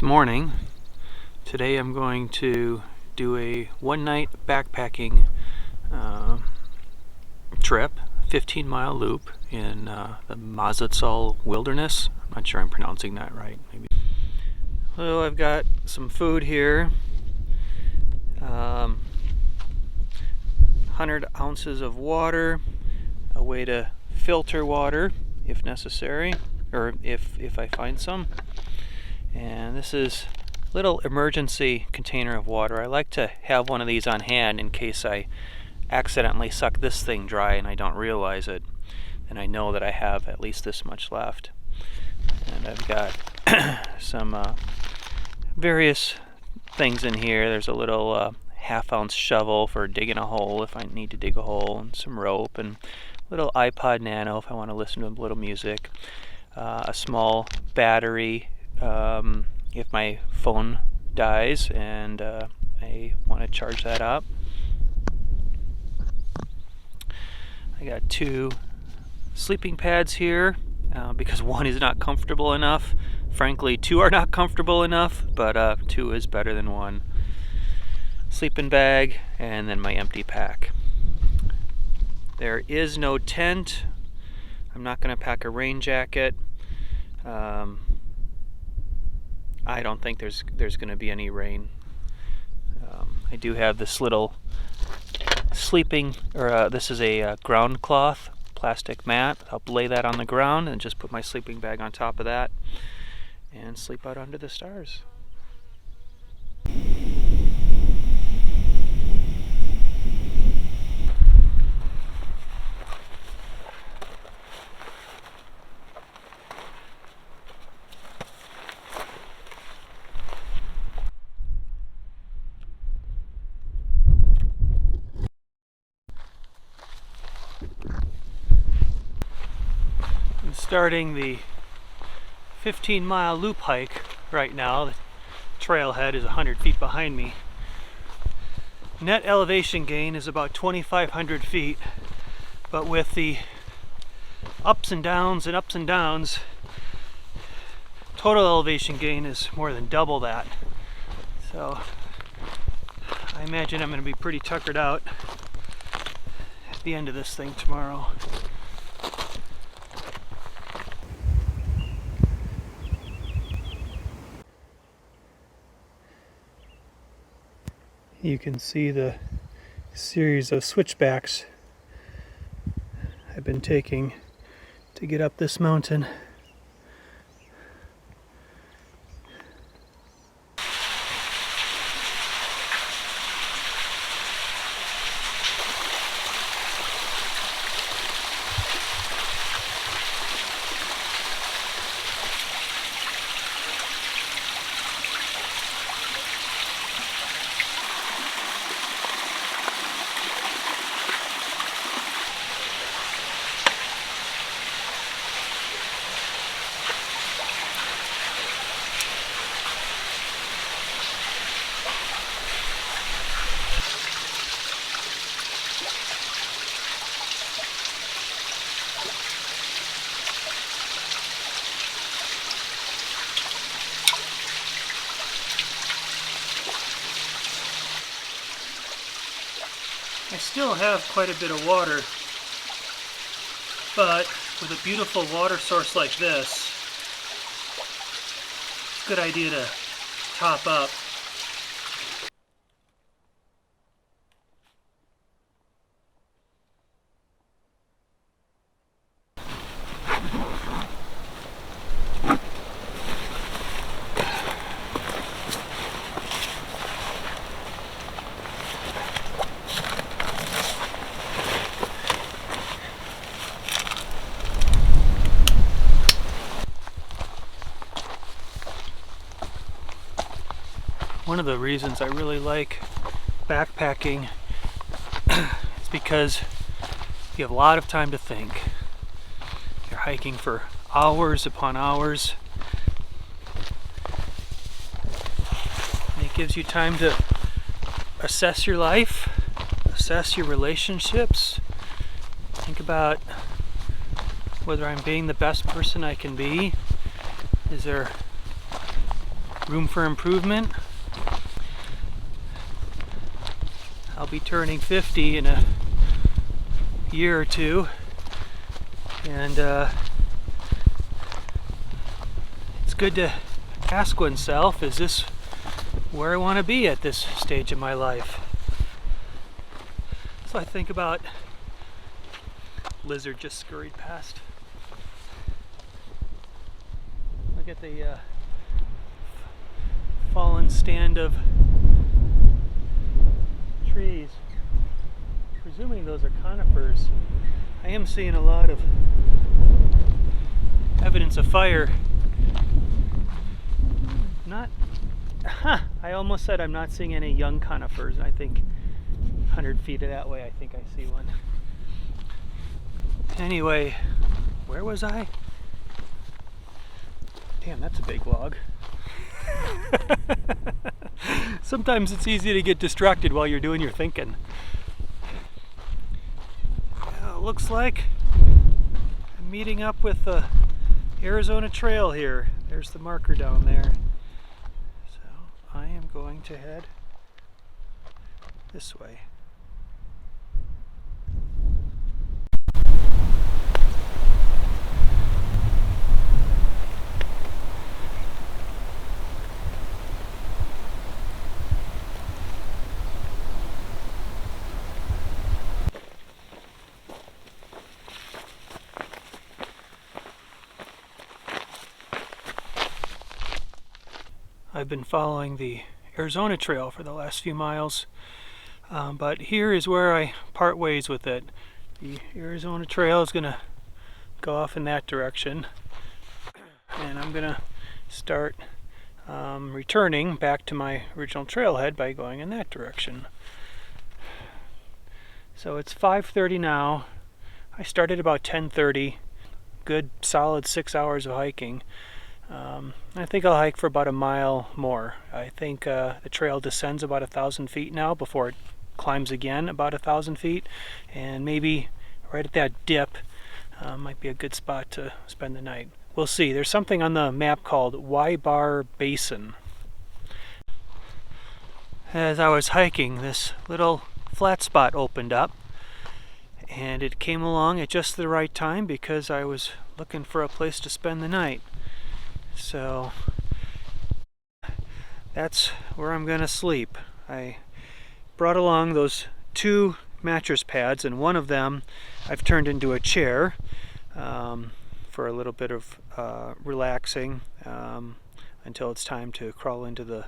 morning. Today I'm going to do a one-night backpacking trip, 15-mile loop in the Mazatzal wilderness. I'm not sure I'm pronouncing that right. Maybe. Well, I've got some food here. 100 ounces of water, a way to filter water if necessary, or if I find some. And this is a little emergency container of water. I like to have one of these on hand in case I accidentally suck this thing dry and I don't realize it. And I know that I have at least this much left. And I've got some various things in here. There's a little half-ounce shovel for digging a hole if I need to dig a hole, and some rope, and a little iPod Nano if I want to listen to a little music. A small battery if my phone dies and I want to charge that up. I got 2 sleeping pads here because one is not comfortable enough. Frankly, 2 are not comfortable enough, but 2 is better than 1. Sleeping bag, and then my empty pack. There is no tent. I'm not going to pack a rain jacket. I don't think there's going to be any rain. I do have this little sleeping, or this is a ground cloth plastic mat. I'll lay that on the ground and just put my sleeping bag on top of that and sleep out under the stars. Starting the 15-mile loop hike right now. The trailhead is 100 feet behind me. Net elevation gain is about 2,500 feet, but with the ups and downs, total elevation gain is more than double that. So I imagine I'm going to be pretty tuckered out at the end of this thing tomorrow. You can see the series of switchbacks I've been taking to get up this mountain. I still have quite a bit of water, but with a beautiful water source like this, it's a good idea to top up. One of the reasons I really like backpacking is because you have a lot of time to think. You're hiking for hours upon hours. And it gives you time to assess your life, assess your relationships, think about whether I'm being the best person I can be. Is there room for improvement. I'll be turning 50 in a year or two, and it's good to ask oneself, is this where I want to be at this stage of my life? So I think about, lizard just scurried past. Look at the fallen stand of trees. Presuming those are conifers. I am seeing a lot of evidence of fire. I almost said I'm not seeing any young conifers. I think 100 feet that way, I think I see one. Anyway, where was I? Damn, that's a big log. Sometimes it's easy to get distracted while you're doing your thinking. Looks like I'm meeting up with the Arizona Trail here. There's the marker down there. So I am going to head this way. I've been following the Arizona Trail for the last few miles, but here is where I part ways with it. The Arizona Trail is going to go off in that direction, and I'm going to start returning back to my original trailhead by going in that direction. So it's 5:30 now. I started about 10:30. Good solid 6 hours of hiking. I think I'll hike for about a mile more. I think the trail descends about 1,000 feet now before it climbs again about 1,000 feet, and maybe right at that dip might be a good spot to spend the night. We'll see. There's something on the map called Wybar Basin. As I was hiking, this little flat spot opened up, and it came along at just the right time because I was looking for a place to spend the night. So that's where I'm gonna sleep. I brought along those 2 mattress pads, and one of them I've turned into a chair for a little bit of relaxing until it's time to crawl into the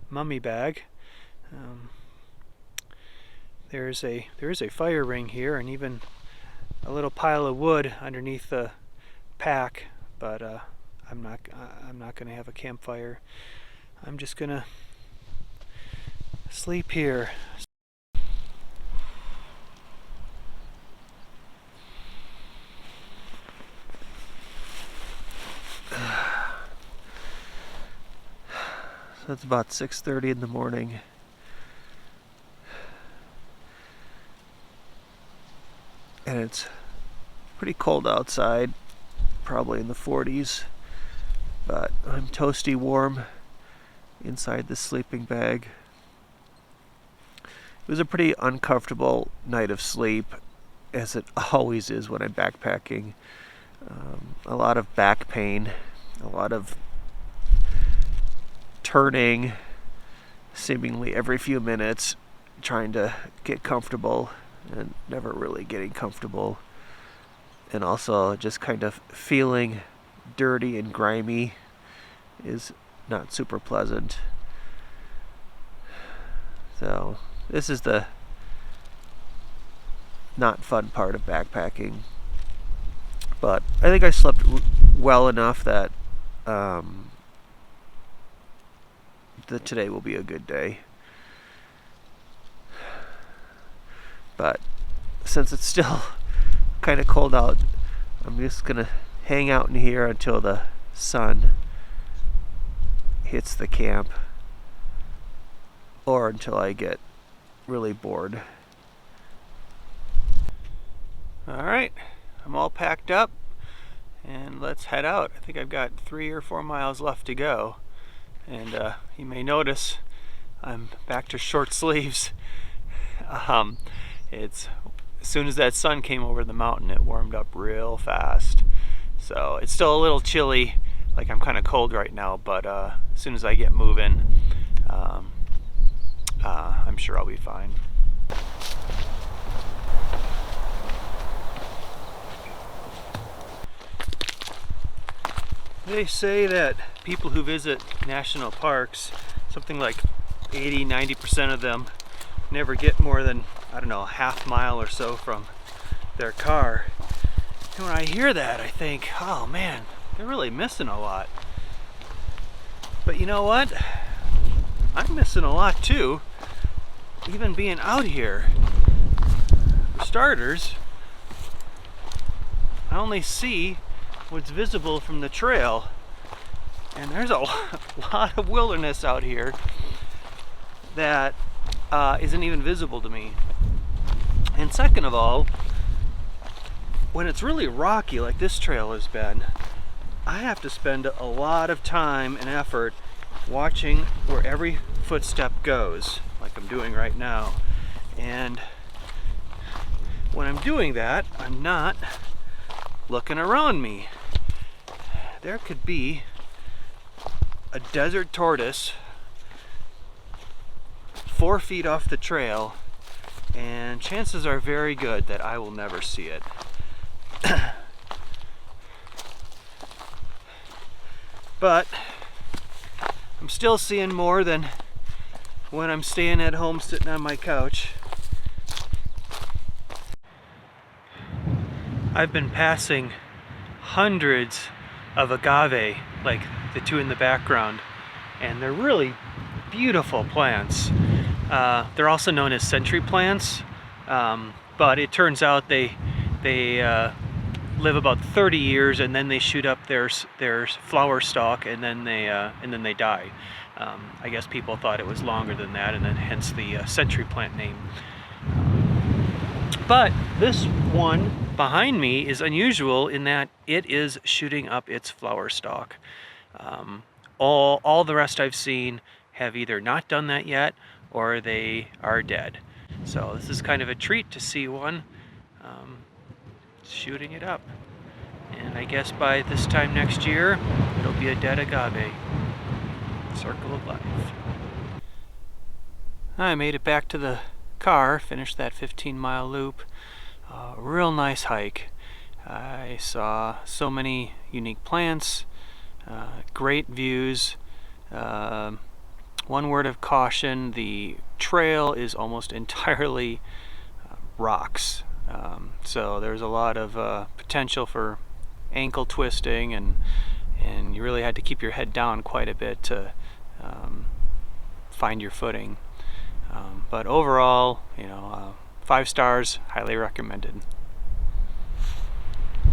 mummy bag. There is a fire ring here, and even a little pile of wood underneath the pack, but I'm not going to have a campfire. I'm just going to sleep here. So it's about 6:30 in the morning. And it's pretty cold outside, probably in the 40s. But I'm toasty warm inside the sleeping bag. It was a pretty uncomfortable night of sleep, as it always is when I'm backpacking. A lot of back pain, a lot of turning seemingly every few minutes, trying to get comfortable and never really getting comfortable. And also just kind of feeling dirty and grimy is not super pleasant. So this is the not fun part of backpacking. But I think I slept well enough that that today will be a good day. But since it's still kind of cold out, I'm just gonna hang out in here until the sun hits the camp, or until I get really bored. Alright, I'm all packed up, and let's head out. I think I've got 3 or 4 miles left to go, And you may notice I'm back to short sleeves. It's as soon as that sun came over the mountain, it warmed up real fast. So it's still a little chilly, like I'm kind of cold right now, but as soon as I get moving, I'm sure I'll be fine. They say that people who visit national parks, something like 80–90% of them never get more than, I don't know, a half mile or so from their car. And when I hear that, I think, oh man, they're really missing a lot. But you know what? I'm missing a lot too, even being out here. For starters, I only see what's visible from the trail, and there's a lot of wilderness out here that isn't even visible to me. And second of all, when it's really rocky like this trail has been, I have to spend a lot of time and effort watching where every footstep goes, like I'm doing right now. And when I'm doing that, I'm not looking around me. There could be a desert tortoise 4 feet off the trail, and chances are very good that I will never see it. But I'm still seeing more than when I'm staying at home sitting on my couch. I've been passing hundreds of agave, like the two in the background, and they're really beautiful plants. They're also known as century plants, but it turns out they live about 30 years and then they shoot up their flower stalk, and then they die. I guess people thought it was longer than that, and then hence the century plant name. But this one behind me is unusual in that it is shooting up its flower stalk. All the rest I've seen have either not done that yet or they are dead. So this is kind of a treat to see one shooting it up. And I guess by this time next year, it'll be a dead agave. Circle of life. I made it back to the car, finished that 15-mile loop. Real nice hike. I saw so many unique plants, great views. One word of caution, the trail is almost entirely rocks. So there's a lot of potential for ankle twisting, and you really had to keep your head down quite a bit to find your footing. But overall, 5 stars, highly recommended.